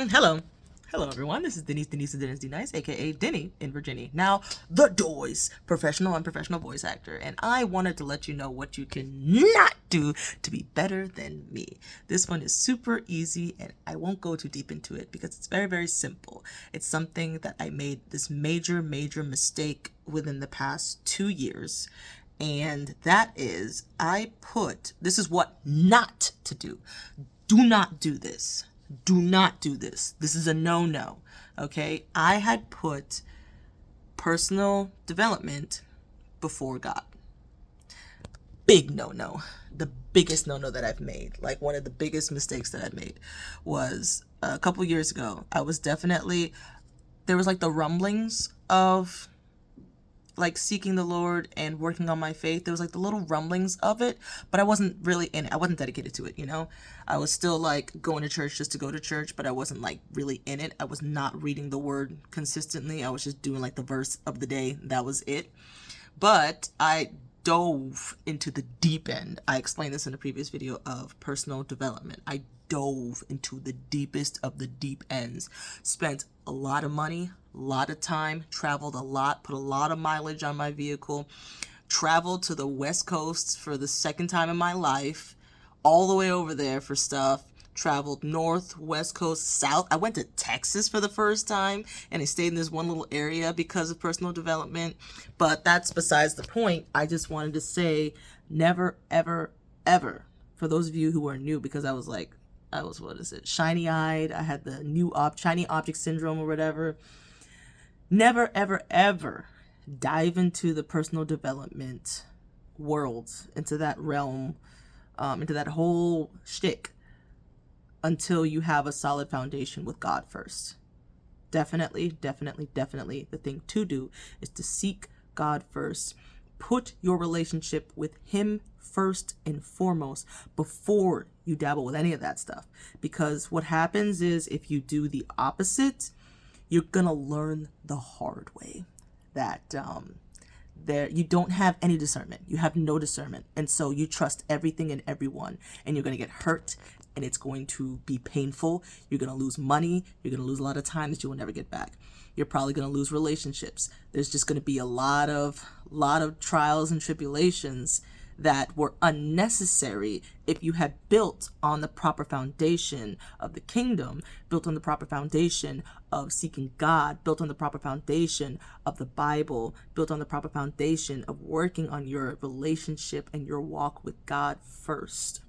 Hello. Hello, everyone. This is Denise D. Nice, aka Denny in Virginia. Now, the Doys, professional and unprofessional voice actor. And I wanted to let you know what you cannot do to be better than me. This one is super easy, and I won't go too deep into it because it's very, very simple. It's something that I made this major mistake within the past 2 years. And that is, this is what not to do. Do not do this. Do not do this. This is a no-no, okay? I had put personal development before God. Big no-no. The biggest no-no that I've made. Like one of the biggest mistakes that I've made was a couple years ago. There was like the rumblings of like seeking the Lord and working on my faith. There was like the little rumblings of it, but I wasn't really in it. I wasn't dedicated to it, you know? I was still like going to church just to go to church, but I wasn't like really in it. I was not reading the word consistently. I was just doing like the verse of the day. That was it. But I dove into the deep end. I explained this in a previous video of personal development. I dove into the deepest of the deep ends, spent a lot of money, a lot of time, traveled a lot, put a lot of mileage on my vehicle, traveled to the West Coast for the second time in my life, all the way over there for stuff, traveled north, west coast, south. I went to Texas for the first time, and I stayed in this one little area because of personal development, but that's besides the point. I just wanted to say never, ever, ever, for those of you who are new, because I was, shiny-eyed. I had the shiny object syndrome or whatever. Never, ever, ever dive into the personal development world, into that realm, into that whole shtick until you have a solid foundation with God first. Definitely the thing to do is to seek God first. Put your relationship with Him first and foremost before you dabble with any of that stuff. Because what happens is if you do the opposite, you're gonna learn the hard way that you don't have any discernment. You have no discernment. And so you trust everything and everyone, and you're gonna get hurt, and it's going to be painful. You're gonna lose money. You're gonna lose a lot of time that you will never get back. You're probably gonna lose relationships. There's just gonna be a lot of trials and tribulations that were unnecessary if you had built on the proper foundation of the kingdom, built on the proper foundation of seeking God, built on the proper foundation of the Bible, built on the proper foundation of working on your relationship and your walk with God first.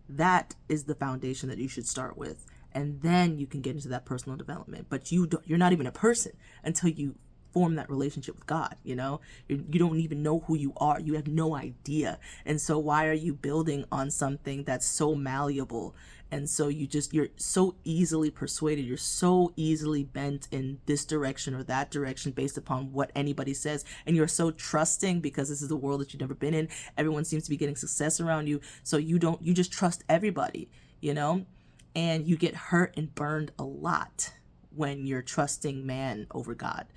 That is the foundation that you should start with. And then you can get into that personal development. But you're not even a person until you form that relationship with God, you know? You don't even know who you are. You have no idea. And so why are you building on something that's so malleable? And so you're so easily persuaded. You're so easily bent in this direction or that direction based upon what anybody says. And you're so trusting because this is the world that you've never been in. Everyone seems to be getting success around you. So you just trust everybody, you know? And you get hurt and burned a lot when you're trusting man over God.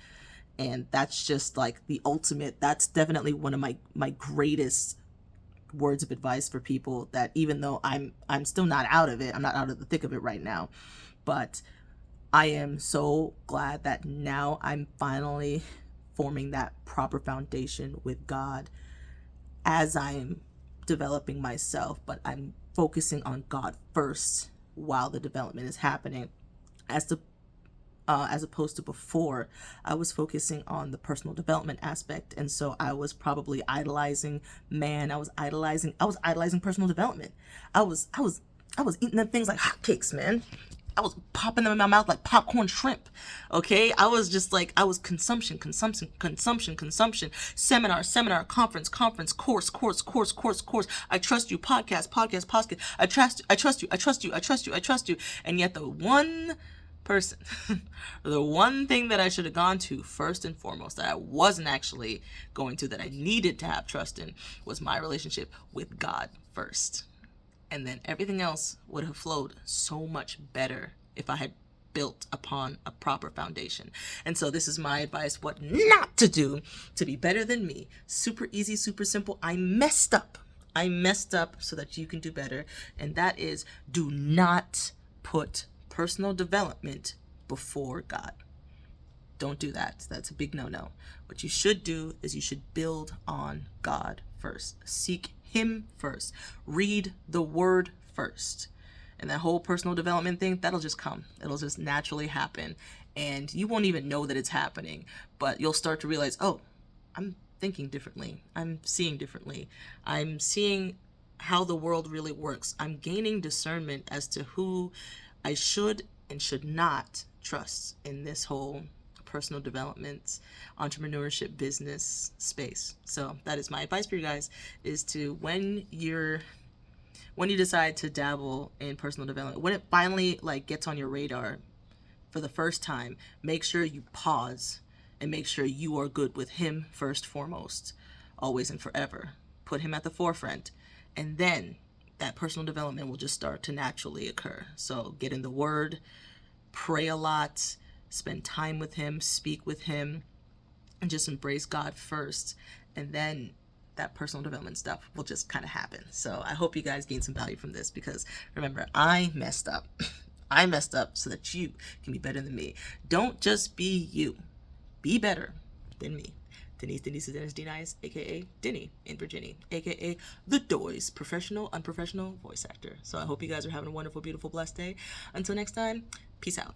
And that's just like the ultimate. That's definitely one of my greatest words of advice for people, that even though I'm still not out of it, I'm not out of the thick of it right now, but I am so glad that now I'm finally forming that proper foundation with God as I'm developing myself, but I'm focusing on God first while the development is happening, as opposed to before. I was focusing on the personal development aspect, and so I was probably idolizing man. I was idolizing personal development. I was eating them things like hotcakes, man. I was popping them in my mouth like popcorn shrimp. Okay, I was consumption. Seminar, conference, course. I trust you, podcast. I trust you. And yet the one person, the one thing that I should have gone to first and foremost, that I wasn't actually going to, that I needed to have trust in, was my relationship with God first. And then everything else would have flowed so much better if I had built upon a proper foundation. And so this is my advice, what not to do to be better than me. Super easy, super simple. I messed up so that you can do better. And that is, do not put personal development before God. Don't do that. That's a big no-no. What you should do is you should build on God first. Seek Him first. Read the Word first. And that whole personal development thing, that'll just come. It'll just naturally happen. And you won't even know that it's happening. But you'll start to realize, oh, I'm thinking differently. I'm seeing differently. I'm seeing how the world really works. I'm gaining discernment as to who I should and should not trust in this whole personal development, entrepreneurship, business space. So that is my advice for you guys, is to when you decide to dabble in personal development, when it finally like gets on your radar for the first time, make sure you pause and make sure you are good with Him first, foremost, always and forever. Put Him at the forefront, and then that personal development will just start to naturally occur. So get in the Word, pray a lot, spend time with Him, speak with Him, and just embrace God first. And then that personal development stuff will just kind of happen. So I hope you guys gain some value from this, because remember, I messed up. I messed up so that you can be better than me. Don't just be you. Be better than me. Denise is Dennis, aka Denny in Virginia, aka the Doys, professional, unprofessional voice actor. So I hope you guys are having a wonderful, beautiful, blessed day. Until next time, peace out.